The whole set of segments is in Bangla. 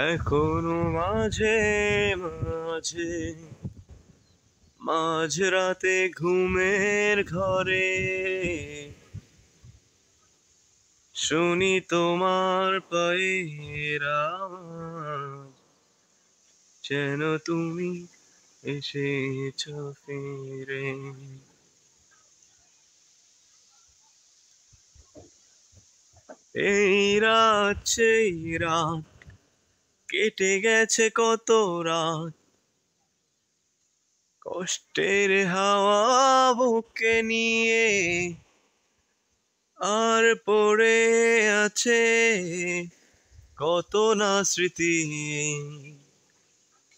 এখনো মাঝে মাঝে মাঝরাতে ঘুমের ঘরে শুনি তোমার পায়ের আওয়াজ, যেন তুমি এসেছ ফিরে। এই রাত সেই রাত কেটে গেছে কত রাত, কষ্টের হাওয়া বুকে নিয়ে আর পড়ে আছে কত না স্মৃতি,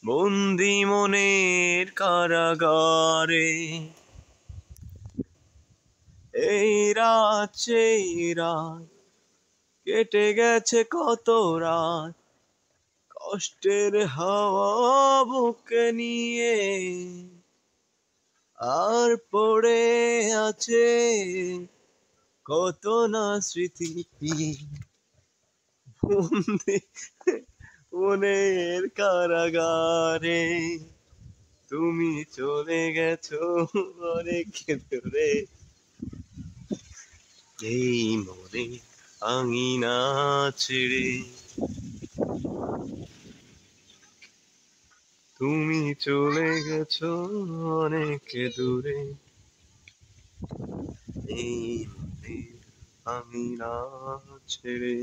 বন্দি মনের কারাগারে। এই রাত সেই রাত কেটে গেছে কত রাত, কষ্টের হাওয়া বুকে নিয়ে আর পড়ে আছে কত না স্মৃতি, বন্দি মনের কারাগারে। তুমি চলে গেছো অনেক দূরে, এই মনে আঙিনা ছেড়ে। তুমি চলে গেছো অনেক দূরে, এই মনে আঙিনা ছেড়ে।